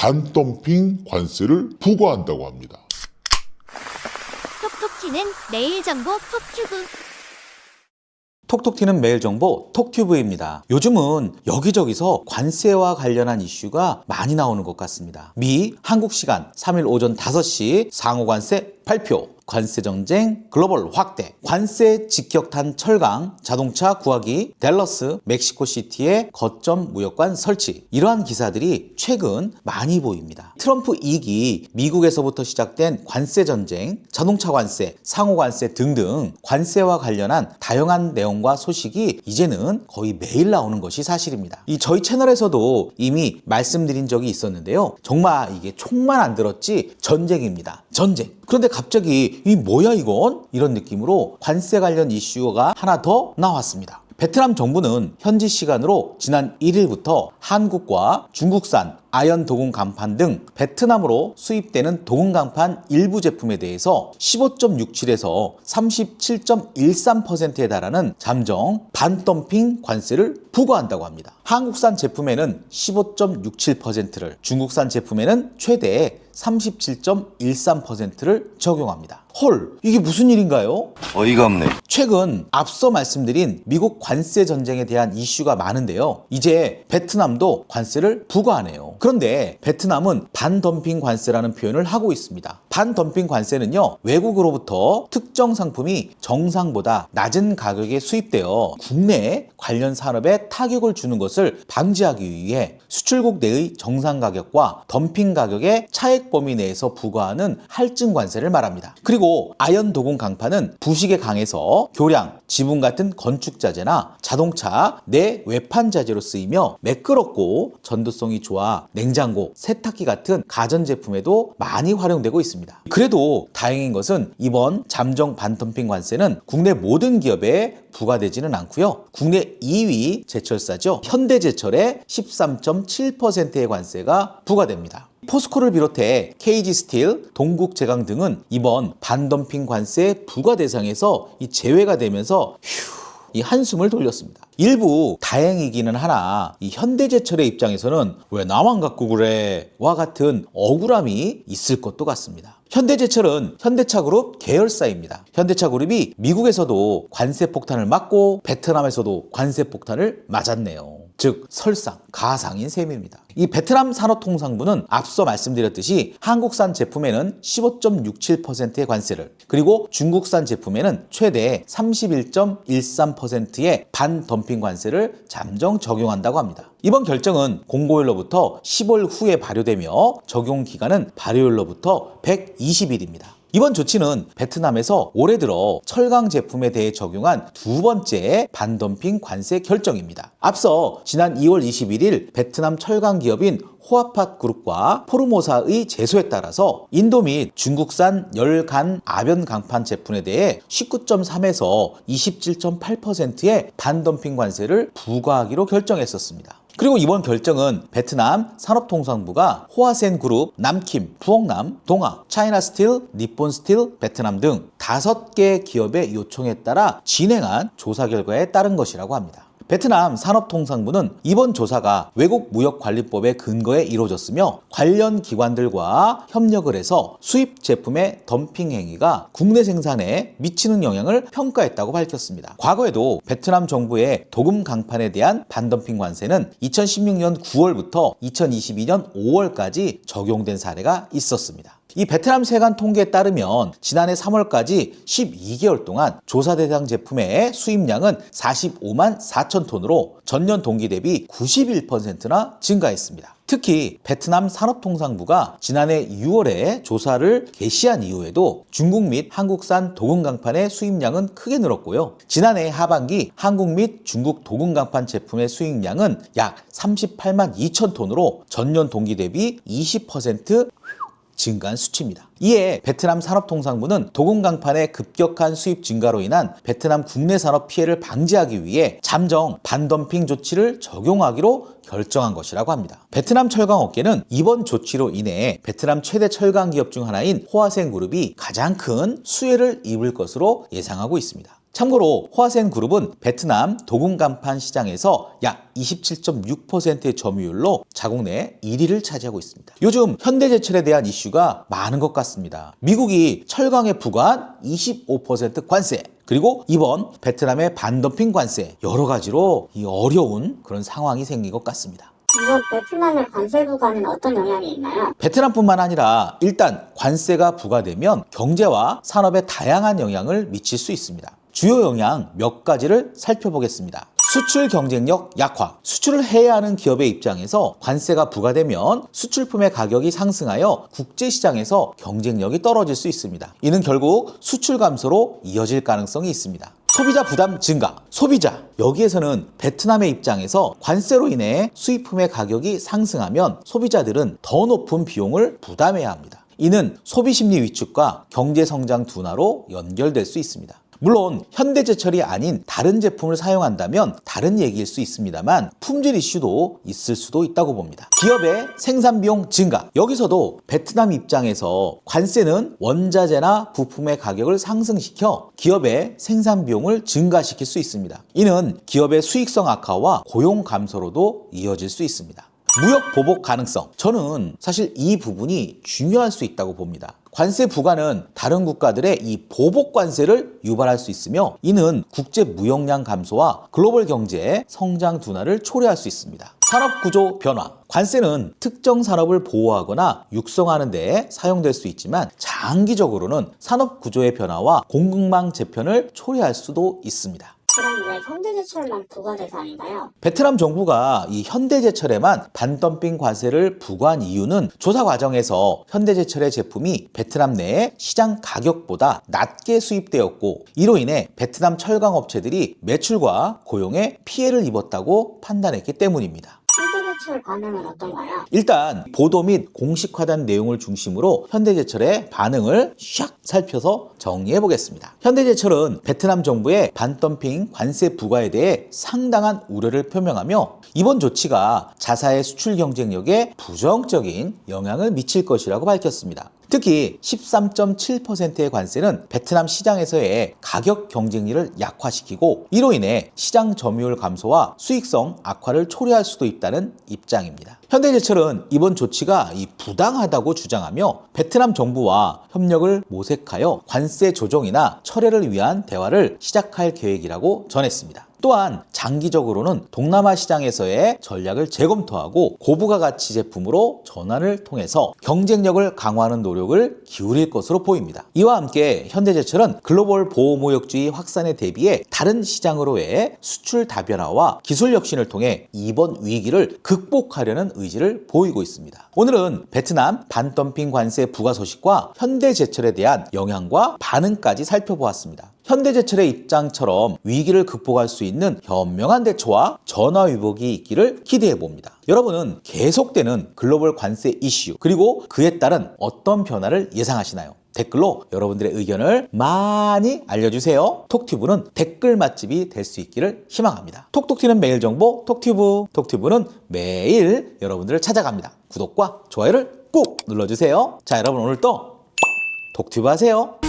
반덤핑 관세를 부과한다고 합니다. 톡톡 튀는 내일 정보 톡튜브. 톡톡 튀는 매일 정보 톡튜브입니다. 요즘은 여기저기서 관세와 관련한 이슈가 많이 나오는 것 같습니다. 미 한국 시간 3일 오전 5시 상호관세 발표, 관세 정쟁 글로벌 확대, 관세 직격탄 철강, 자동차 구하기, 댈러스, 멕시코시티의 거점 무역관 설치, 이러한 기사들이 최근 많이 보입니다. 트럼프 2기 미국에서부터 시작된 관세 전쟁, 자동차 관세, 상호 관세 등등 관세와 관련한 다양한 내용과 소식이 이제는 거의 매일 나오는 것이 사실입니다. 저희 채널에서도 이미 말씀드린 적이 있었는데요. 정말 이게 총만 안 들었지 전쟁입니다. 전쟁. 그런데 갑자기 이 뭐야 이건? 이런 느낌으로 관세 관련 이슈가 하나 더 나왔습니다. 베트남 정부는 현지 시간으로 지난 1일부터 한국과 중국산 아연 도금 강판 등 베트남으로 수입되는 도금 강판 일부 제품에 대해서 15.67에서 37.13%에 달하는 잠정 반덤핑 관세를 부과한다고 합니다. 한국산 제품에는 15.67%를, 중국산 제품에는 최대 37.13%를 적용합니다. 헐, 이게 무슨 일인가요? 어이가 없네. 최근 앞서 말씀드린 미국 관세 전쟁에 대한 이슈가 많은데요. 이제 베트남도 관세를 부과하네요. 그런데 베트남은 반덤핑 관세라는 표현을 하고 있습니다. 반덤핑 관세는요, 외국으로부터 특정 상품이 정상보다 낮은 가격에 수입되어 국내 관련 산업에 타격을 주는 것을 방지하기 위해 수출국 내의 정상 가격과 덤핑 가격의 차액 범위 내에서 부과하는 할증 관세를 말합니다. 그리고 아연 도금 강판은 부식에 강해서 교량, 지붕 같은 건축 자재나 자동차 내 외판 자재로 쓰이며 매끄럽고 전도성이 좋아 냉장고, 세탁기 같은 가전제품에도 많이 활용되고 있습니다. 그래도 다행인 것은 이번 잠정 반덤핑 관세는 국내 모든 기업에 부과되지는 않고요. 국내 2위 제철사죠. 현대제철에 13.7%의 관세가 부과됩니다. 포스코를 비롯해 KG스틸, 동국제강 등은 이번 반덤핑 관세 부과 대상에서 제외가 되면서 이 한숨을 돌렸습니다. 일부 다행이기는 하나 이 현대제철의 입장에서는 왜 나만 갖고 그래? 와 같은 억울함이 있을 것도 같습니다. 현대제철은 현대차그룹 계열사입니다. 현대차그룹이 미국에서도 관세 폭탄을 맞고 베트남에서도 관세 폭탄을 맞았네요. 즉 설상, 가상인 셈입니다. 이 베트남 산업통상부는 앞서 말씀드렸듯이 한국산 제품에는 15.67%의 관세를, 그리고 중국산 제품에는 최대 31.13%의 반덤핑 관세를 잠정 적용한다고 합니다. 이번 결정은 공고일로부터 10월 후에 발효되며 적용 기간은 발효일로부터 120일입니다. 이번 조치는 베트남에서 올해 들어 철강 제품에 대해 적용한 두 번째 반덤핑 관세 결정입니다. 앞서 지난 2월 21일 베트남 철강 기업인 호아팟 그룹과 포르모사의 제소에 따라서 인도 및 중국산 열간 아변 강판 제품에 대해 19.3에서 27.8%의 반덤핑 관세를 부과하기로 결정했었습니다. 그리고 이번 결정은 베트남 산업통상부가 호아센 그룹, 남킴, 부엉남, 동아, 차이나스틸, 니폰스틸, 베트남 등 5개 기업의 요청에 따라 진행한 조사 결과에 따른 것이라고 합니다. 베트남 산업통상부는 이번 조사가 외국무역관리법의 근거에 이루어졌으며 관련 기관들과 협력을 해서 수입 제품의 덤핑 행위가 국내 생산에 미치는 영향을 평가했다고 밝혔습니다. 과거에도 베트남 정부의 도금 강판에 대한 반덤핑 관세는 2016년 9월부터 2022년 5월까지 적용된 사례가 있었습니다. 이 베트남 세관 통계에 따르면 지난해 3월까지 12개월 동안 조사 대상 제품의 수입량은 45만 4천 톤으로 전년 동기 대비 91%나 증가했습니다. 특히 베트남 산업통상부가 지난해 6월에 조사를 개시한 이후에도 중국 및 한국산 도금 강판의 수입량은 크게 늘었고요. 지난해 하반기 한국 및 중국 도금 강판 제품의 수입량은 약 38만 2천 톤으로 전년 동기 대비 20% 증가한 수치입니다. 이에 베트남 산업통상부는 도금 강판의 급격한 수입 증가로 인한 베트남 국내 산업 피해를 방지하기 위해 잠정 반덤핑 조치를 적용하기로 결정한 것이라고 합니다. 베트남 철강업계는 이번 조치로 인해 베트남 최대 철강 기업 중 하나인 호아센 그룹이 가장 큰 수혜를 입을 것으로 예상하고 있습니다. 참고로 호아센 그룹은 베트남 도금 간판 시장에서 약 27.6%의 점유율로 자국 내 1위를 차지하고 있습니다. 요즘 현대제철에 대한 이슈가 많은 것 같습니다. 미국이 철강에 부과한 25% 관세, 그리고 이번 베트남의 반덤핑 관세, 여러 가지로 이 어려운 그런 상황이 생긴 것 같습니다. 이번 베트남의 관세 부과는 어떤 영향이 있나요? 베트남뿐만 아니라 일단 관세가 부과되면 경제와 산업에 다양한 영향을 미칠 수 있습니다. 주요 영향 몇 가지를 살펴보겠습니다. 수출 경쟁력 약화. 수출을 해야 하는 기업의 입장에서 관세가 부과되면 수출품의 가격이 상승하여 국제시장에서 경쟁력이 떨어질 수 있습니다. 이는 결국 수출 감소로 이어질 가능성이 있습니다. 소비자 부담 증가. 소비자. 여기에서는 베트남의 입장에서 관세로 인해 수입품의 가격이 상승하면 소비자들은 더 높은 비용을 부담해야 합니다. 이는 소비심리 위축과 경제성장 둔화로 연결될 수 있습니다. 물론 현대제철이 아닌 다른 제품을 사용한다면 다른 얘기일 수 있습니다만 품질 이슈도 있을 수도 있다고 봅니다. 기업의 생산비용 증가. 여기서도 베트남 입장에서 관세는 원자재나 부품의 가격을 상승시켜 기업의 생산비용을 증가시킬 수 있습니다. 이는 기업의 수익성 악화와 고용 감소로도 이어질 수 있습니다. 무역 보복 가능성. 저는 사실 이 부분이 중요할 수 있다고 봅니다. 관세 부과는 다른 국가들의 이 보복 관세를 유발할 수 있으며 이는 국제 무역량 감소와 글로벌 경제의 성장 둔화를 초래할 수 있습니다. 산업 구조 변화. 관세는 특정 산업을 보호하거나 육성하는 데 사용될 수 있지만 장기적으로는 산업 구조의 변화와 공급망 재편을 초래할 수도 있습니다. 그럼 왜 현대제철만 부과 대상인가요? 베트남 정부가 이 현대제철에만 반덤핑 관세를 부과한 이유는 조사 과정에서 현대제철의 제품이 베트남 내에 시장 가격보다 낮게 수입되었고 이로 인해 베트남 철강업체들이 매출과 고용에 피해를 입었다고 판단했기 때문입니다. 현대제철 반응은 어떤가요? 일단 보도 및 공식화된 내용을 중심으로 현대제철의 반응을 샥 살펴서 정리해 보겠습니다. 현대제철은 베트남 정부의 반덤핑 관세 부과에 대해 상당한 우려를 표명하며 이번 조치가 자사의 수출 경쟁력에 부정적인 영향을 미칠 것이라고 밝혔습니다. 특히 13.7%의 관세는 베트남 시장에서의 가격 경쟁력을 약화시키고 이로 인해 시장 점유율 감소와 수익성 악화를 초래할 수도 있다는 입장입니다. 현대제철은 이번 조치가 부당하다고 주장하며 베트남 정부와 협력을 모색하여 관세 조정이나 철회를 위한 대화를 시작할 계획이라고 전했습니다. 또한 장기적으로는 동남아 시장에서의 전략을 재검토하고 고부가 가치 제품으로 전환을 통해서 경쟁력을 강화하는 노력을 기울일 것으로 보입니다. 이와 함께 현대제철은 글로벌 보호무역주의 확산에 대비해 다른 시장으로의 수출 다변화와 기술 혁신을 통해 이번 위기를 극복하려는 의지를 보이고 있습니다. 오늘은 베트남 반덤핑 관세 부과 소식과 현대제철에 대한 영향과 반응까지 살펴보았습니다. 현대제철의 입장처럼 위기를 극복할 수 있는 현명한 대처와 전화위복이 있기를 기대해봅니다. 여러분은 계속되는 글로벌 관세 이슈 그리고 그에 따른 어떤 변화를 예상하시나요? 댓글로 여러분들의 의견을 많이 알려주세요. 톡튜브는 댓글 맛집이 될 수 있기를 희망합니다. 톡톡 튀는 매일 정보 톡튜브. 톡튜브는 매일 여러분들을 찾아갑니다. 구독과 좋아요를 꾹 눌러주세요. 자, 여러분 오늘도 톡튜브 하세요.